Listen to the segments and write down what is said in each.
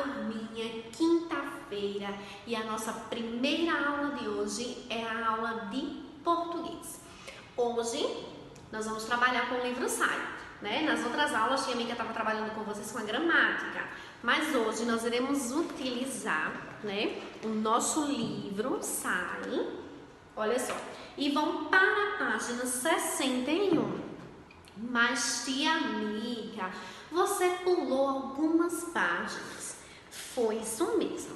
turminha, quinta-feira, e a nossa primeira aula de hoje é a aula de português. Hoje nós vamos trabalhar com o livro Sai, né? Nas outras aulas, a amiga estava trabalhando com vocês com a gramática, mas hoje nós iremos utilizar, né, o nosso livro Sai, olha só, e vão para a página 61. Mas, tia amiga, você pulou algumas páginas. Foi isso mesmo.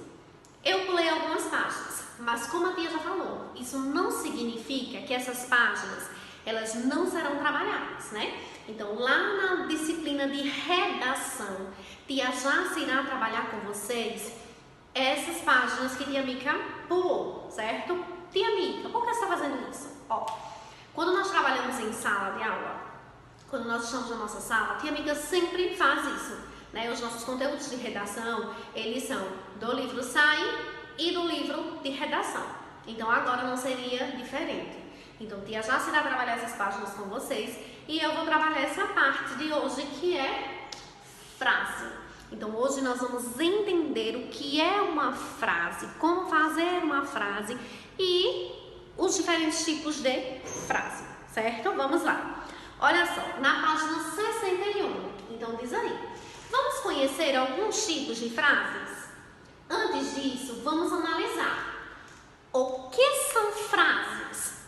Eu pulei algumas páginas, mas como a tia já falou, isso não significa que essas páginas, elas não serão trabalhadas, né? Então, lá na disciplina de redação, tia já se irá trabalhar com vocês essas páginas que tia amiga pulou, certo? Tia amiga, por que você está fazendo isso? Ó, quando nós trabalhamos em sala de aula, quando nós estamos na nossa sala, a tia amiga sempre faz isso, né? Os nossos conteúdos de redação, eles são do livro Sai e do livro de redação. Então, agora não seria diferente. Então, tia já se irá trabalhar essas páginas com vocês e eu vou trabalhar essa parte de hoje que é frase. Então, hoje nós vamos entender o que é uma frase, como fazer uma frase e os diferentes tipos de frase, certo? Vamos lá. Olha só, na página 61, então diz aí, vamos conhecer alguns tipos de frases? Antes disso, vamos analisar. O que são frases?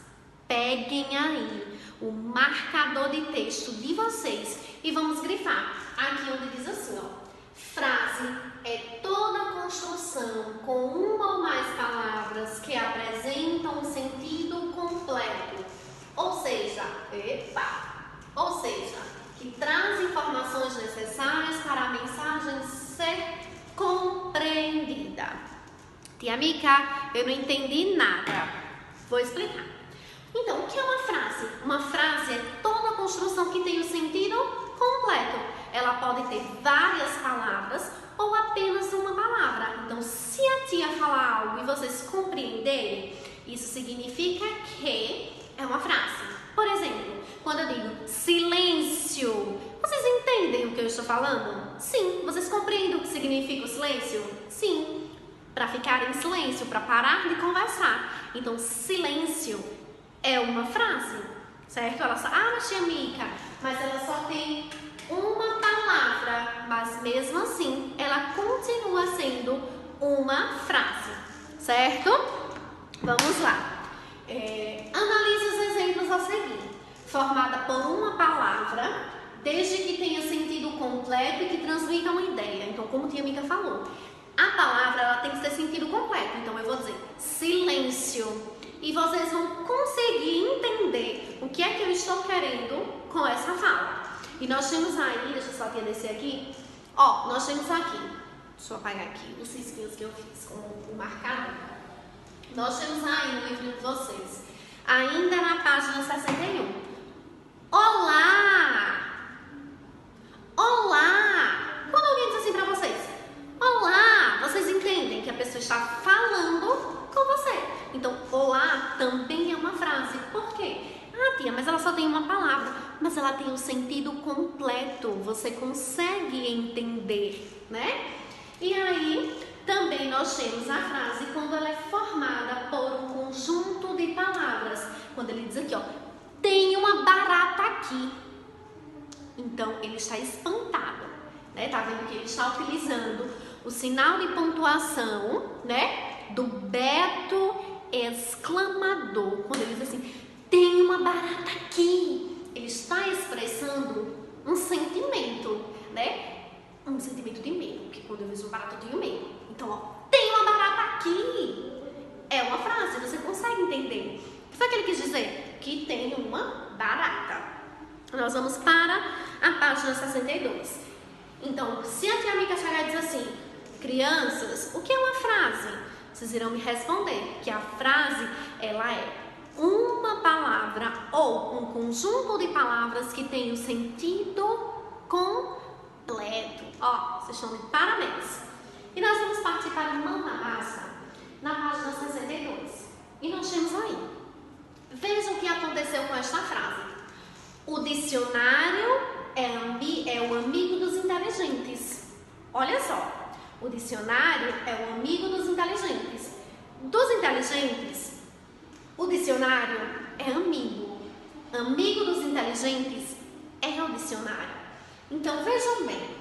Peguem aí o marcador de texto de vocês e vamos grifar aqui onde diz assim, ó, frase é toda construção com uma ou mais palavras que apresentam um sentido completo, ou seja, que traz informações necessárias para a mensagem ser compreendida. Tia amiga, eu não entendi nada. Vou explicar. Então, o que é uma frase? Uma frase é toda a construção que tem o sentido completo. Ela pode ter várias palavras ou apenas uma palavra. Então, se a tia falar algo e vocês compreenderem, isso significa que é uma frase. Por exemplo, quando eu digo silêncio, vocês entendem o que eu estou falando? Sim. Vocês compreendem o que significa o silêncio? Sim. Para ficar em silêncio, para parar de conversar. Então, silêncio é uma frase, certo? Ela só, mas tia amiga, mas ela só tem uma palavra, mas mesmo assim, ela continua sendo uma frase, certo? Vamos lá. Analise os exemplos a seguir. Formada por uma palavra, desde que tenha sentido completo e que transmita uma ideia. Então, como a tia amiga falou, a palavra ela tem que ter sentido completo. Então, eu vou dizer silêncio. E vocês vão conseguir entender o que é que eu estou querendo com essa fala. E nós temos aí, deixa eu só descer aqui. Ó, nós temos aqui, deixa eu apagar aqui os risquinhos que eu fiz com o marcador. Nós temos aí no livro de vocês, ainda na página 61. Olá! Olá! Quando alguém diz assim pra vocês, olá, vocês entendem que a pessoa está falando com você. Então, olá também é uma frase. Por quê? Ah, tia, mas ela só tem uma palavra. Mas ela tem o sentido completo. Você consegue entender, né? E aí, também nós temos a frase quando ela é formada por um conjunto de palavras. Quando ele diz aqui, ó, tem uma barata aqui. Então, ele está espantado, né? Tá vendo que ele está utilizando o sinal de pontuação, né? Do Beto exclamador. Quando ele diz assim, tem uma barata aqui. Ele está expressando um sentimento, né? Um sentimento de medo, porque quando eu vejo um barato eu tenho medo. Então, ó, tem uma barata aqui. É uma frase, você consegue entender. O que foi que ele quis dizer? Que tem uma barata. Nós vamos para a página 62. Então, se a tia amiga chegar e diz assim, crianças, o que é uma frase? Vocês irão me responder que a frase, ela é uma palavra ou um conjunto de palavras que tem o sentido completo. Ó, vocês estão de parabéns. E nós vamos partir para Mão na Massa, na página 62. E nós temos aí. Veja o que aconteceu com esta frase. O dicionário é o amigo dos inteligentes. Olha só. O dicionário é o amigo dos inteligentes. Dos inteligentes, o dicionário é amigo. Amigo dos inteligentes é o dicionário. Então, vejam bem.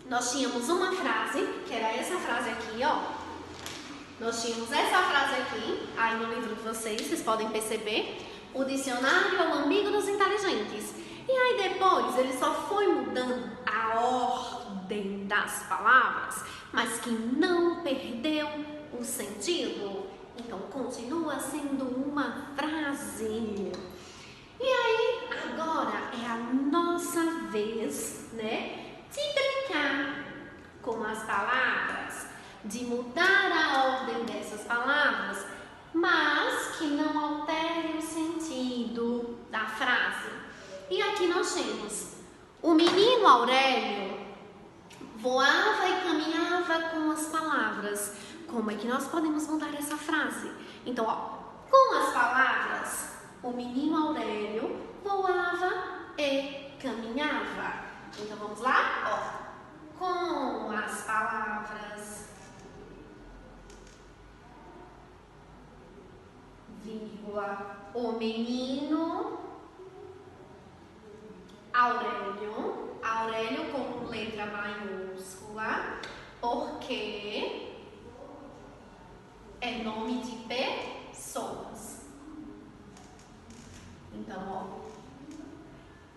Nós tínhamos uma frase, que era essa frase aqui, ó. Nós tínhamos essa frase aqui, aí no livro de vocês podem perceber. O dicionário é o amigo dos inteligentes. E aí depois ele só foi mudando a ordem das palavras, mas que não perdeu o sentido. Então continua sendo uma frase. E aí agora é a nossa vez, né, de brincar com as palavras, de mudar a ordem dessas palavras, mas que não altere o sentido da frase. E aqui nós temos: o menino Aurélio voava e caminhava com as palavras. Como é que nós podemos mudar essa frase? Então, ó, com as palavras, o menino Aurélio voava e caminhava. Então vamos lá, ó. Com as palavras, vírgula, o menino Aurélio com letra maiúscula, porque é nome de pessoas. Então, ó,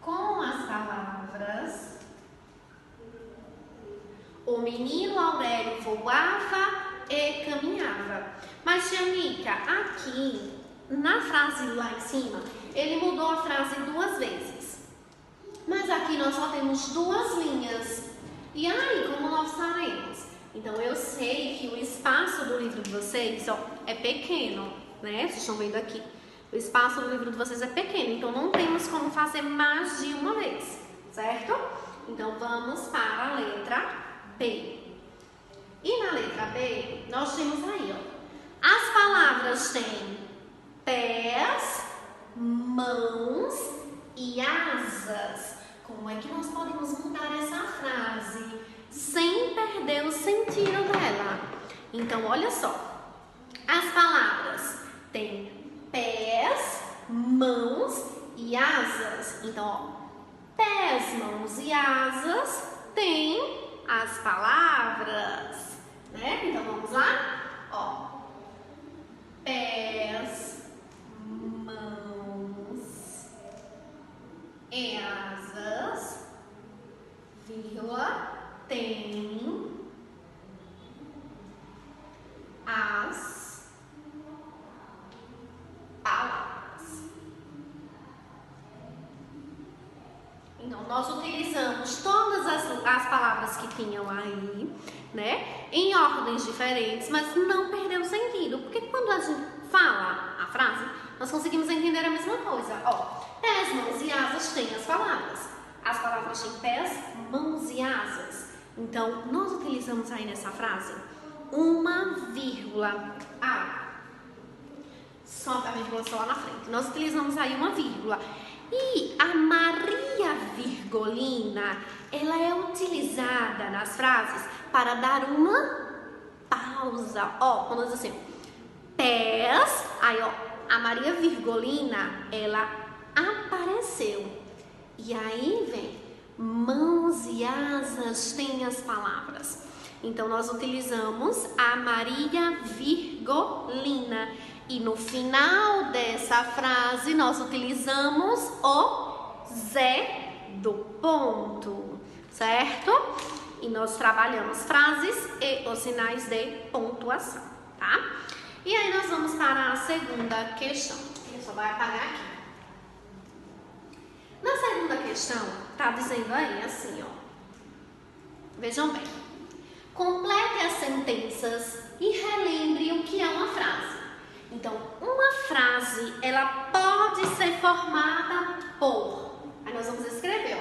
com as palavras, o menino Aurélio voava e caminhava. Mas, tia Mica, aqui na frase lá em cima, ele mudou a frase 2 vezes. Mas aqui nós só temos 2 linhas. E aí, como nós faremos? Então, eu sei que o espaço do livro de vocês, ó, é pequeno, né? Vocês estão vendo aqui. O espaço do livro de vocês é pequeno, então não temos como fazer mais de uma vez, certo? Então, vamos para a letra B. E na letra B, nós temos aí, ó, as palavras têm pés, mãos e asas. Como é que nós podemos mudar essa frase sem perder o sentido dela? Então, olha só. As palavras têm pés, mãos e asas. Então, ó, pés, mãos e asas têm as palavras, né? Então, vamos lá? Ó, pés, mãos e asas, vírgula, tem as palavras. Então, nós utilizamos todas as palavras que tinham aí, né, em ordens diferentes, mas não perdeu o sentido, porque quando a gente fala a frase, nós conseguimos entender a mesma coisa. Ó, pés, mãos e asas têm as palavras. As palavras têm pés, mãos e asas. Então, nós utilizamos aí nessa frase uma vírgula. Só a vírgula só lá na frente. Nós utilizamos aí uma vírgula. E a Maria Virgolina, ela é utilizada nas frases para dar uma pausa. Ó, quando diz assim, pés, aí ó, a Maria Virgolina, ela apareceu. E aí vem, mãos e asas têm as palavras. Então, nós utilizamos a Maria Virgolina. E no final dessa frase, nós utilizamos o Zé do ponto, certo? E nós trabalhamos frases e os sinais de pontuação, tá? E aí, nós vamos para a segunda questão. Eu só vou apagar aqui. Na segunda questão, tá dizendo aí assim, ó. Vejam bem. Complete as sentenças e relembre o que é uma frase. Então, uma frase, ela pode ser formada por... Aí nós vamos escrever,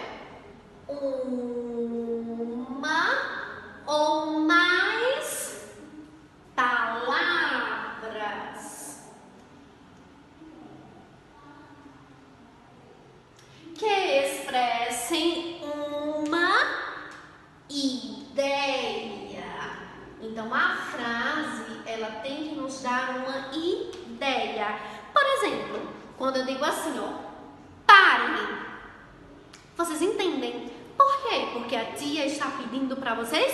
ó. Uma ou mais palavras que expressem uma ideia. Então, a frase, ela tem que nos dar uma ideia. Por exemplo, quando eu digo assim, ó, parem. Vocês entendem? Por quê? Porque a tia está pedindo para vocês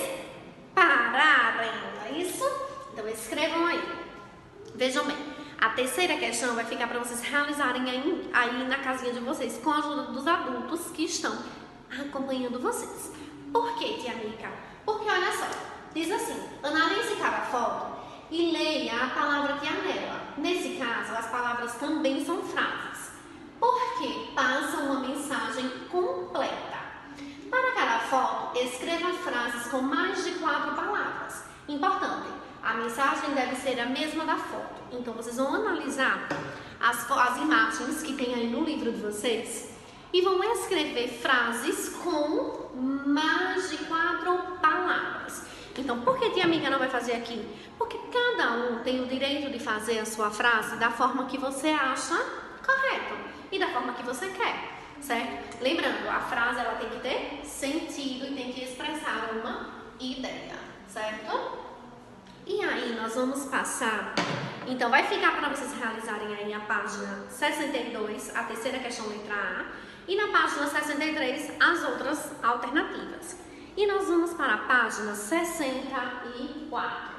pararem, não é isso? Então, escrevam aí. Vejam bem, a terceira questão vai ficar para vocês realizarem aí na casinha de vocês, com a ajuda dos adultos que estão acompanhando vocês. Por quê, tia Mica? Porque, olha só, diz assim, analise cada foto e leia a palavra que há nela. Nesse caso, as palavras também são frases, porque passam uma mensagem completa. Para cada foto, escreva frases com mais de 4 palavras. Importante, a mensagem deve ser a mesma da foto. Então, vocês vão analisar as imagens que tem aí no livro de vocês e vão escrever frases com mais de 4 palavras. Então, por que tia amiga não vai fazer aqui? Porque cada um tem o direito de fazer a sua frase da forma que você acha correto e da forma que você quer, certo? Lembrando, a frase ela tem que ter sentido e tem que expressar uma ideia, certo? E aí, nós vamos passar. Então, vai ficar para vocês realizarem aí a página 62, a terceira questão, letra A, e na página 63, as outras alternativas. E nós vamos para a página 64.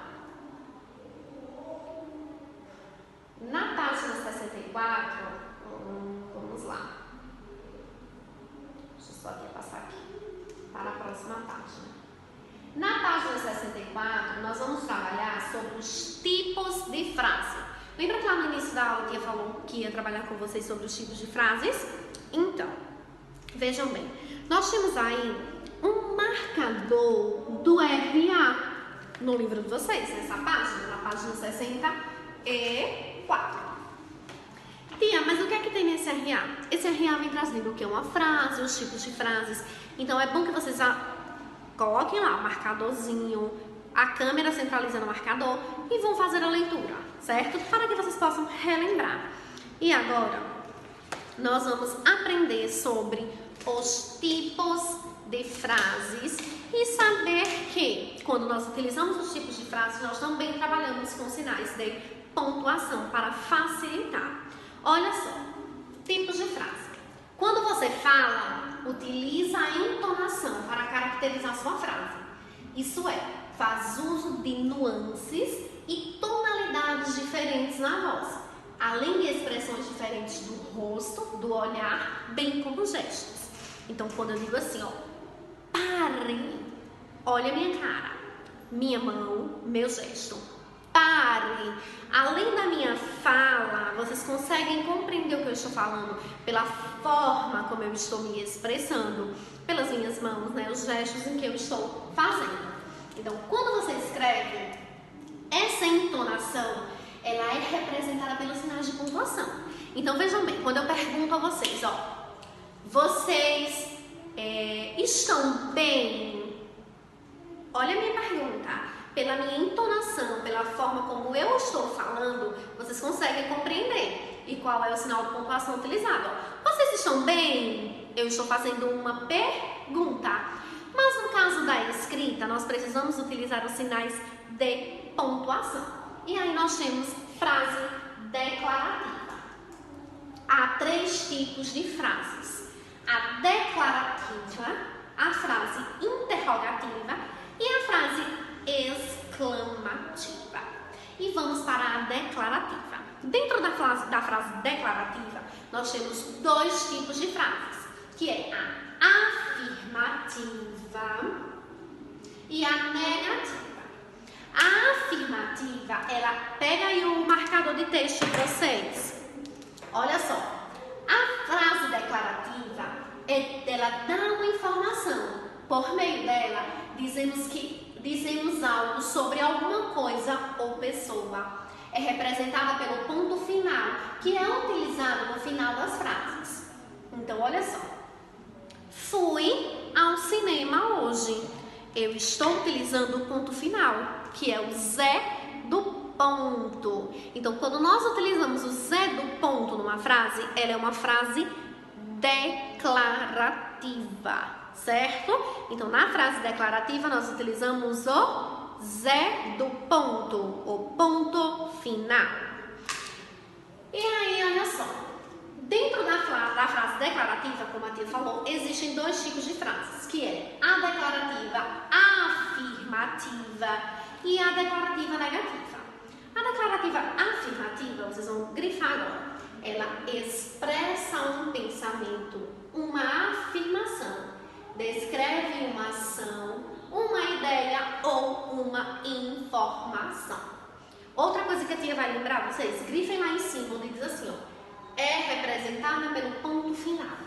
Na página 64, vamos lá. Deixa eu só aqui passar aqui para a próxima página. Na página 64, nós vamos trabalhar sobre os tipos de frase. Lembra que lá no início da aula a tia falou que ia trabalhar com vocês sobre os tipos de frases? Então, vejam bem, nós temos aí um marcador do RA no livro de vocês, nessa página, na página 64. Tia, mas o que é que tem nesse RA? Esse RA vem trazendo o que? Uma frase, os tipos de frases. Então, é bom que vocês coloquem lá o marcadorzinho, a câmera centralizando o marcador e vão fazer a leitura, certo? Para que vocês possam relembrar. E agora, nós vamos aprender sobre os tipos de frases e saber que, quando nós utilizamos os tipos de frases, nós também trabalhamos com sinais de pontuação para facilitar. Olha só, tipos de frase. Quando você fala, utiliza a entonação para caracterizar sua frase. Isso é, faz uso de nuances e tonalidades diferentes na voz, além de expressões diferentes do rosto, do olhar, bem como gestos. Então, quando eu digo assim, ó, pare, olha a minha cara, minha mão, meu gesto. Pare. Além da minha fala, vocês conseguem compreender o que eu estou falando pela forma como eu estou me expressando, pelas minhas mãos, né, os gestos em que eu estou fazendo. Então, quando você escreve, essa entonação, ela é representada pelos sinais de pontuação. Então, vejam bem, quando eu pergunto a vocês, ó, vocês estão bem? Olha a minha pergunta. Pela minha entonação, pela forma como eu estou falando, vocês conseguem compreender. E qual é o sinal de pontuação utilizado? Vocês estão bem? Eu estou fazendo uma pergunta. Mas no caso da escrita, nós precisamos utilizar os sinais de pontuação. E aí nós temos frase declarativa. Há 3 tipos de frases. A declarativa, a frase interrogativa e a frase exclamativa. E vamos para a declarativa. Dentro da frase declarativa, nós temos 2 tipos de frases, que é a afirmativa e a negativa. A afirmativa, ela pega aí o marcador de texto de vocês. Olha só, a frase declarativa, ela dá uma informação. Por meio dela, dizemos algo sobre alguma coisa ou pessoa. É representada pelo ponto final, que é utilizado no final das frases. Então, olha só. Fui ao cinema hoje. Eu estou utilizando o ponto final, que é o Zé do ponto. Então, quando nós utilizamos o Zé do ponto numa frase, ela é uma frase declarativa, certo? Então, na frase declarativa, nós utilizamos o Z do ponto, o ponto final. E aí, olha só, dentro da frase declarativa, como a tia falou, existem dois tipos de frases, que é a declarativa afirmativa e a declarativa negativa. A declarativa afirmativa, vocês vão grifar agora, ela expressa um pensamento, uma afirmação, descreve uma ação, uma ideia ou uma informação. Outra coisa que a tia vai lembrar vocês, grifem lá em cima, onde diz assim, ó, é representada pelo ponto final,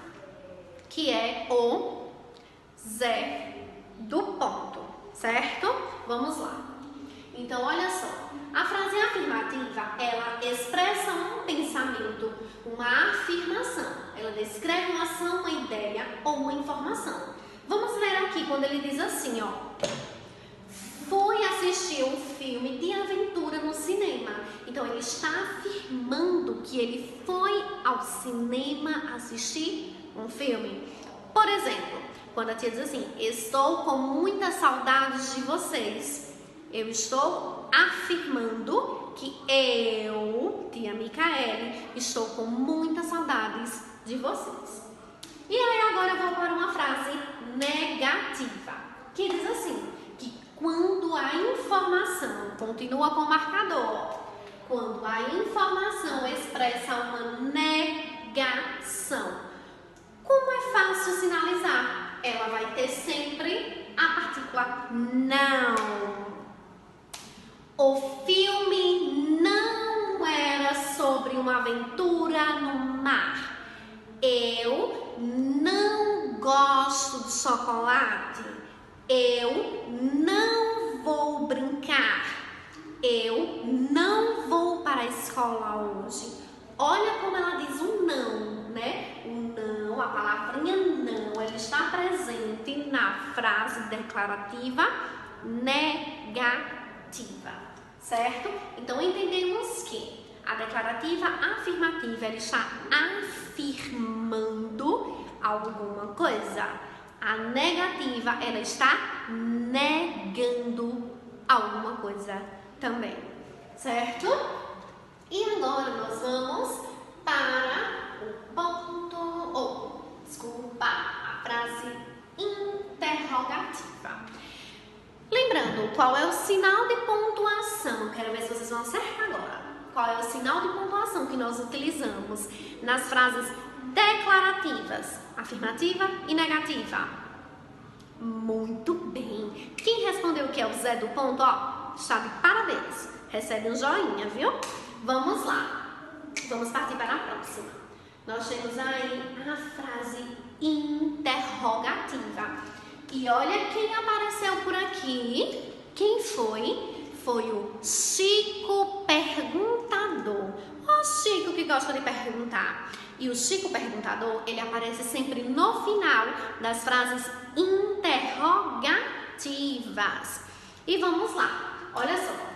que é o Z do ponto, certo? Vamos lá. Então, olha só, a frase afirmativa, ela expressa um pensamento, uma afirmação. Ela descreve uma ação, uma ideia ou uma informação. Vamos ler aqui quando ele diz assim, ó. Fui assistir um filme de aventura no cinema. Então, ele está afirmando que ele foi ao cinema assistir um filme. Por exemplo, quando a tia diz assim, estou com muitas saudades de vocês. Eu estou afirmando que eu, tia Micaele, estou com muitas saudades de vocês. E aí agora eu vou para uma frase negativa, que diz assim, que quando a informação, continua com o marcador, quando a informação expressa uma negação, como é fácil sinalizar? Ela vai ter sempre a partícula não. O filme não era sobre uma aventura no mar. Eu não gosto de chocolate. Eu não vou brincar. Eu não vou para a escola hoje. Olha como ela diz o não, né? O não, a palavrinha não, ela está presente na frase declarativa negativa, certo? Então, entendemos que a declarativa afirmativa, ela está afirmando alguma coisa. A negativa, ela está negando alguma coisa também, certo? E agora nós vamos para o ponto, a frase interrogativa. Lembrando, qual é o sinal de pontuação? Quero ver se vocês vão acertar agora. Qual é o sinal de pontuação que nós utilizamos nas frases declarativas, afirmativa e negativa? Muito bem. Quem respondeu que é o Zé do ponto, ó, está de parabéns. Recebe um joinha, viu? Vamos lá. Vamos partir para a próxima. Nós temos aí a frase interrogativa. E olha quem apareceu por aqui. Quem foi? Foi o Chico Perguntador. O Chico que gosta de perguntar. E o Chico Perguntador, ele aparece sempre no final das frases interrogativas. E vamos lá. Olha só.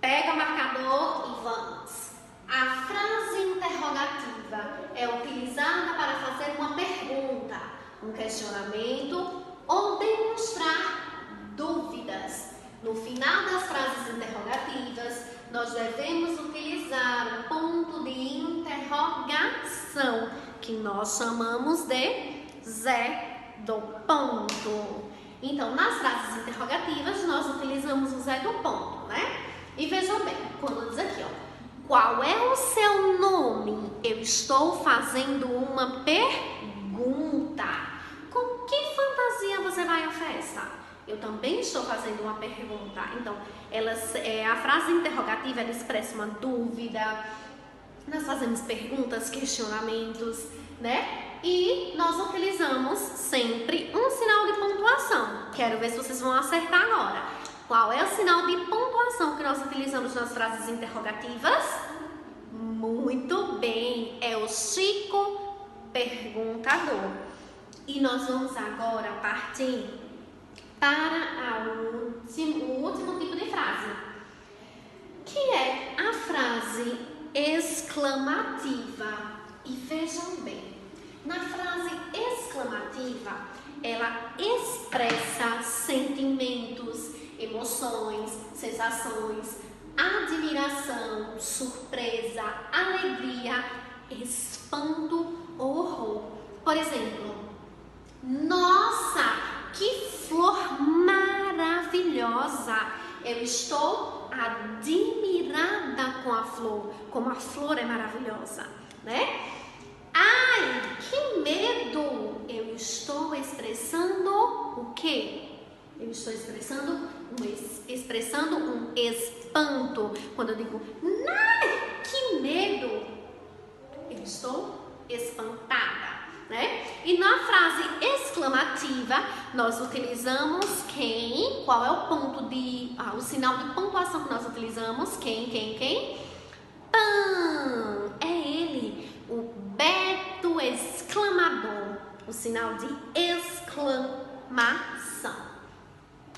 Pega o marcador e vamos. A frase interrogativa é utilizada para fazer uma pergunta, um questionamento ou demonstrar dúvidas. No final das frases interrogativas, nós devemos utilizar o ponto de interrogação, que nós chamamos de Zé do ponto. Então, nas frases interrogativas, nós utilizamos o Zé do ponto, né? E vejam bem, quando diz aqui, ó, qual é o seu nome? Eu estou fazendo uma pergunta. Com que fantasia você vai à festa? Eu também estou fazendo uma pergunta. Então, a frase interrogativa, ela expressa uma dúvida. Nós fazemos perguntas, questionamentos, né? E nós utilizamos sempre um sinal de pontuação. Quero ver se vocês vão acertar agora. Qual é o sinal de pontuação que nós utilizamos nas frases interrogativas? Muito bem, é o Chico Perguntador. E nós vamos agora partir para o último tipo de frase, que é a frase exclamativa. E vejam bem, na frase exclamativa, ela expressa sentimentos, emoções emoções, sensações, admiração, surpresa, alegria, espanto ou horror. Por exemplo, nossa, que flor maravilhosa! Eu estou admirada com a flor, como a flor é maravilhosa, né? Ai, que medo! Eu estou expressando o quê? Eu estou expressando um espanto. Quando eu digo, ai, que medo! Eu estou espantada, né? E na frase exclamativa, nós utilizamos quem? Qual é o ponto o sinal de pontuação que nós utilizamos? Quem? Pam! É ele, o Beto exclamador, o sinal de exclamação.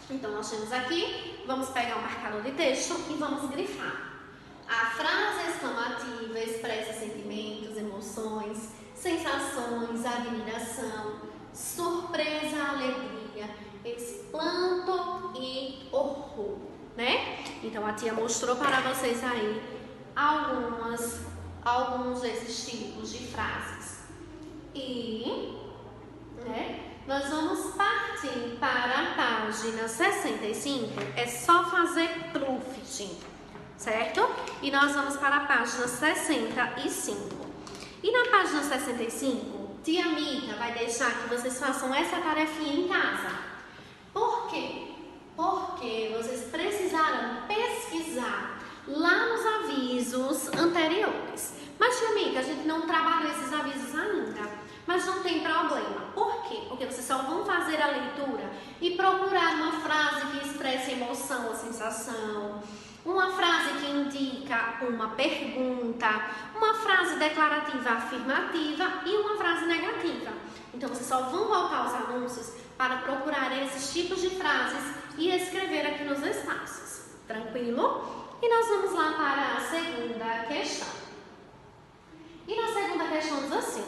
Então, nós temos aqui, vamos pegar o marcador de texto e vamos grifar. A frase exclamativa expressa sentimentos, emoções, sensações, admiração, surpresa, alegria, espanto e horror, né? Então, a tia mostrou para vocês aí alguns desses tipos de frases. E, né, nós vamos partir para a página 65. É só fazer proofing, certo? E nós vamos para a página 65. E na página 65, tia Mica vai deixar que vocês façam essa tarefinha em casa. Por quê? Porque vocês precisarão pesquisar lá nos avisos anteriores. Mas, tia Mica, a gente não trabalhou esses avisos ainda. Mas não tem problema. Por quê? Porque vocês só vão fazer a leitura e procurar uma frase que expresse emoção ou sensação, uma frase que indica uma pergunta, uma frase declarativa afirmativa e uma frase negativa. Então, vocês só vão voltar aos anúncios para procurar esses tipos de frases e escrever aqui nos espaços. Tranquilo? E nós vamos lá para a segunda questão. E na segunda questão diz assim,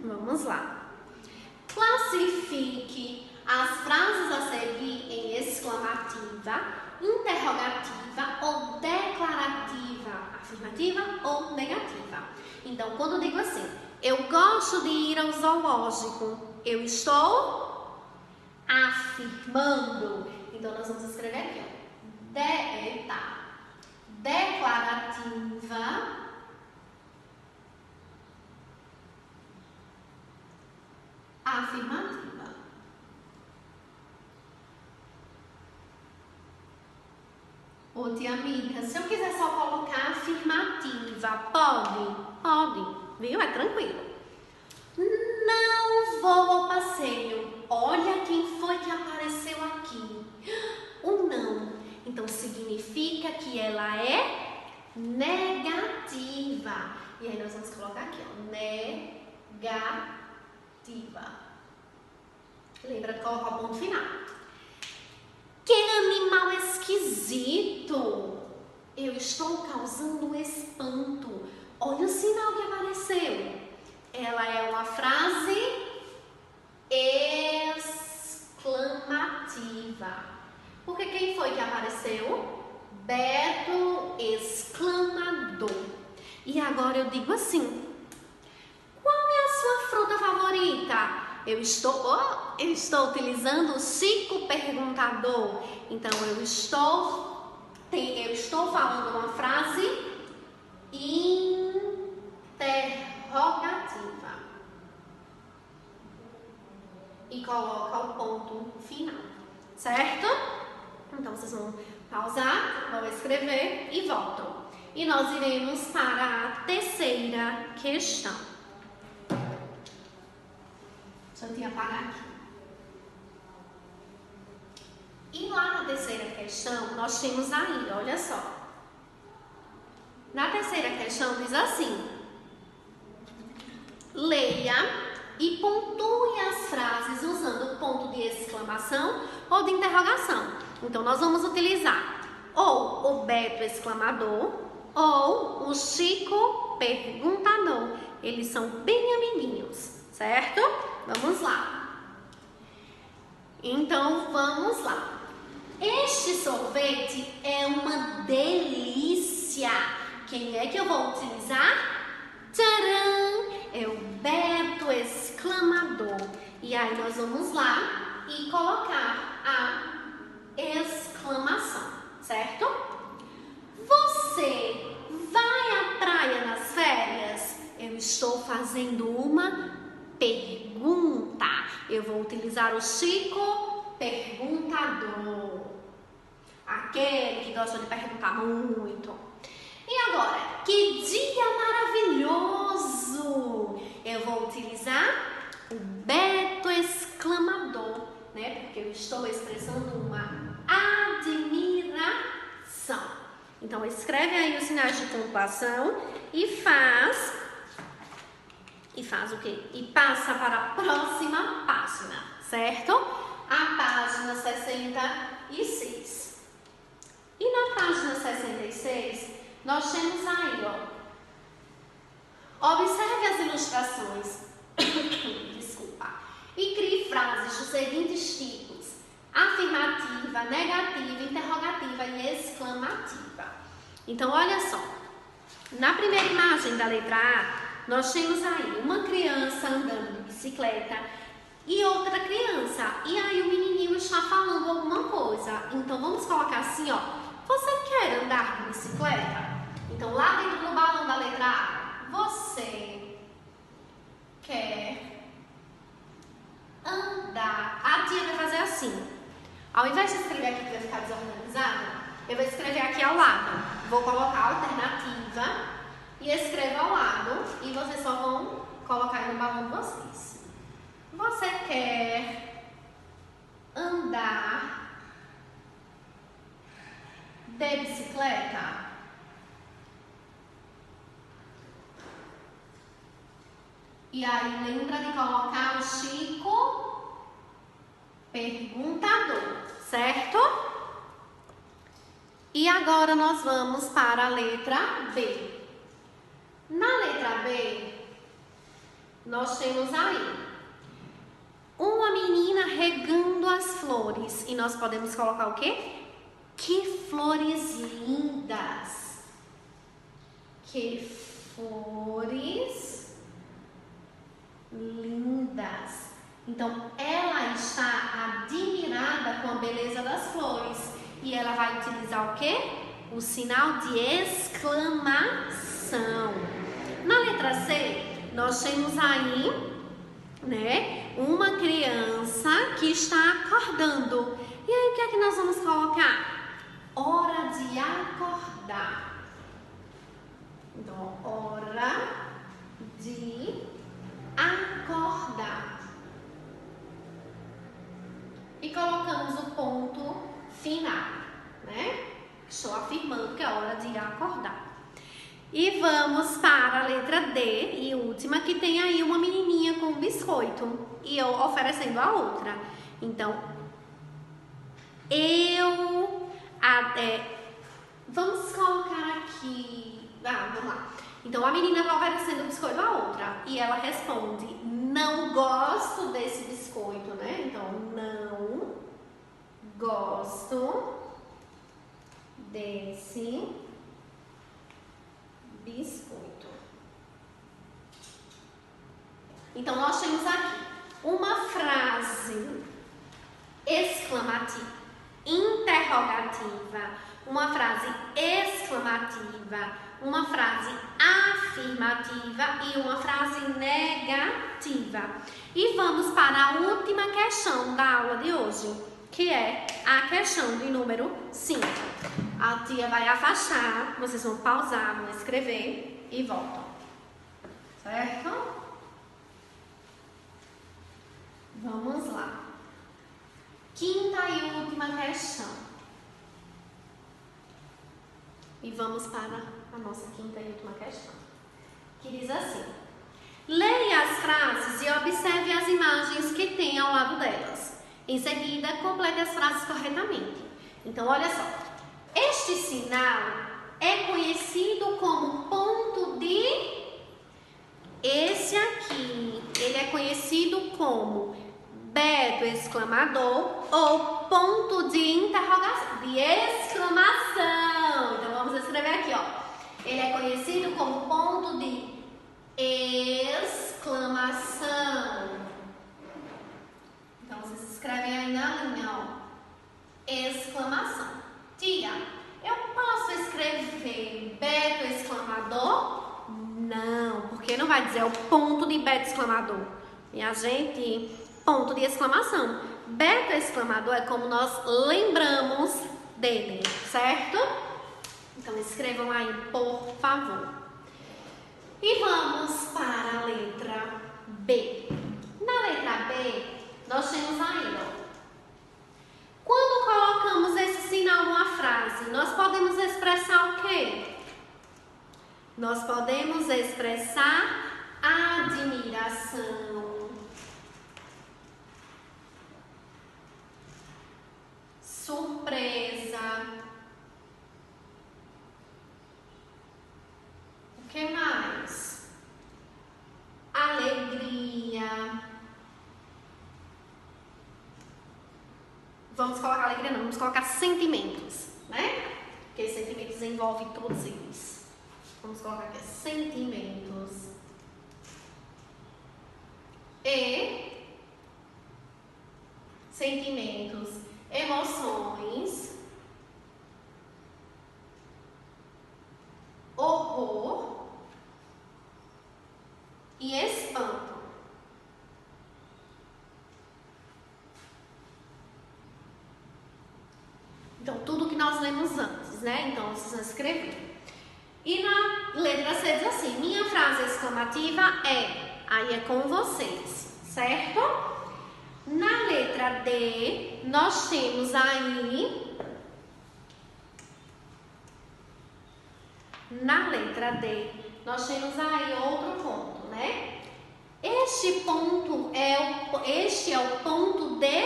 vamos lá. Classifique as frases a seguir em exclamativa, interrogativa ou declarativa, afirmativa ou negativa. Então, quando eu digo assim, eu gosto de ir ao zoológico, eu estou afirmando. Então, nós vamos escrever aqui, ó. Declarativa, afirmativa. Ô, tia Mica, se eu quiser só colocar afirmativa, pode? Pode, viu? É tranquilo. Não vou ao passeio. Olha quem foi que apareceu aqui. O não. Então, significa que ela é negativa. E aí, nós vamos colocar aqui, ó. Negativa. Lembra de colocar o ponto final. Que animal esquisito! Eu estou causando espanto. Olha o sinal que apareceu. Ela é uma frase exclamativa. Porque quem foi que apareceu? Beto exclamador. E agora eu digo assim: qual é a sua fruta favorita? Eu estou utilizando o Chico perguntador. Então, eu estou falando uma frase interrogativa. E coloca o ponto final. Certo? Então, vocês vão pausar, vão escrever e voltam. E nós iremos para a terceira questão. Deixa eu apagar aqui. E lá na terceira questão, nós temos aí, olha só. Na terceira questão diz assim: leia e pontue as frases usando o ponto de exclamação ou de interrogação. Então, nós vamos utilizar ou o Beto exclamador ou o Chico perguntador. Eles são bem amiguinhos, certo? Vamos lá. Então, vamos lá. Este sou sorvete é uma delícia. Quem é que eu vou utilizar? Tcharam! É o Beto exclamador. E aí nós vamos lá e colocar a exclamação, certo? Você vai à praia nas férias? Eu estou fazendo uma pergunta. Eu vou utilizar o Chico perguntador. Aquele que gosta de perguntar muito. E agora, que dia maravilhoso! Eu vou utilizar o Beto exclamador, né? Porque eu estou expressando uma admiração. Então, escreve aí os sinais de pontuação e faz o quê? E passa para a próxima página, certo? A página 66. E na página 66, nós temos aí, ó. Observe as ilustrações. Desculpa. E crie frases dos seguintes tipos: afirmativa, negativa, interrogativa e exclamativa. Então, olha só. Na primeira imagem da letra A, nós temos aí uma criança andando de bicicleta e outra criança. E aí o menininho está falando alguma coisa. Então, vamos colocar assim, ó. Você quer andar de bicicleta? Então, lá dentro do balão da letra A, você quer andar. A tia vai fazer assim. Ao invés de escrever aqui que vai ficar desorganizado, eu vou escrever aqui ao lado. Vou colocar a alternativa e escrevo ao lado. E vocês só vão colocar aí no balão de vocês. Você quer andar de bicicleta? E aí lembra de colocar o Chico perguntador, certo? E agora nós vamos para a letra B. Na letra B, nós temos aí uma menina regando as flores. E nós podemos colocar o quê? Que flores lindas! Que flores lindas! Então, ela está admirada com a beleza das flores. E ela vai utilizar o quê? O sinal de exclamação. Na letra C, nós temos aí, né, uma criança que está acordando. E aí, o que é que nós vamos colocar? Hora de acordar. Então, hora de acordar. E colocamos o ponto final, né? Estou afirmando que é hora de acordar. E vamos para a letra D e última, que tem aí uma menininha com um biscoito e eu oferecendo a outra. Então, vamos colocar aqui. Vamos lá. Então, a menina vai oferecendo o biscoito a outra e ela responde: não gosto desse biscoito, né? Então, não gosto desse biscoito. Então, nós temos aqui uma frase exclamativa, interrogativa, uma frase exclamativa, uma frase afirmativa e uma frase negativa. E vamos para a última questão da aula de hoje, que é a questão de número 5. A tia vai afastar, vocês vão pausar, vão escrever e voltam. Certo? Vamos lá. Quinta e última questão. E vamos para a nossa quinta e última questão, que diz assim: leia as frases e observe as imagens que tem ao lado delas. Em seguida, complete as frases corretamente. Então, olha só. Este sinal é conhecido como ponto de... Esse aqui, ele é conhecido como Beto exclamador ou ponto de interrogação, de exclamação. exclamação. Então vamos escrever aqui, ó. Ele é conhecido como ponto de exclamação. Então vocês escrevem aí na linha, ó. Exclamação. Tia, eu posso escrever Beto exclamador? Não, porque não vai dizer o ponto de Beto exclamador. Minha gente, ponto de exclamação. Beto exclamador é como nós lembramos dele, certo? Então escrevam aí, por favor. E vamos para a letra B. Na letra B, nós temos aí, ó. Quando colocamos esse sinal numa frase, nós podemos expressar o quê? Nós podemos expressar admiração, surpresa. O que mais? Alegria. Vamos colocar alegria não, vamos colocar sentimentos, né? Porque sentimentos envolvem todos eles. Vamos colocar aqui sentimentos e sentimentos, emoções, horror e espanto. Então, tudo que nós lemos antes, né? Então, vocês vão escrever. E na letra C diz assim, minha frase exclamativa é, aí é com vocês, certo? Na letra D, nós temos aí, na letra D, nós temos aí outro ponto, né? Este é o ponto de,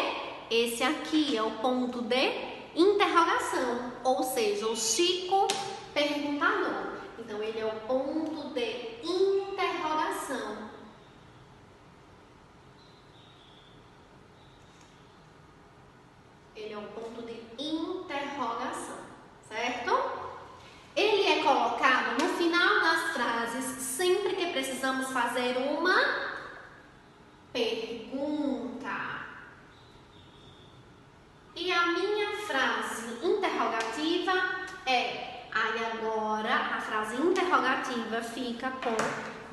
esse aqui é o ponto de interrogação, ou seja, o Chico perguntador. Então, ele é o ponto de interrogação. Ele é o ponto de interrogação, certo? Ele é colocado no final das frases sempre que precisamos fazer uma pergunta. E a minha frase interrogativa é, aí agora a frase interrogativa fica com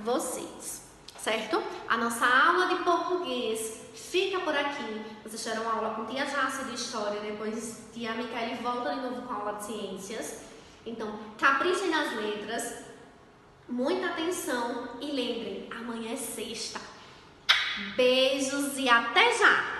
vocês, certo? A nossa aula de português fica por aqui. Vocês terão aula com tia Jácia de História, depois tia Micaele volta de novo com a aula de Ciências. Então, caprichem nas letras, muita atenção e lembrem, amanhã é sexta. Beijos e até já!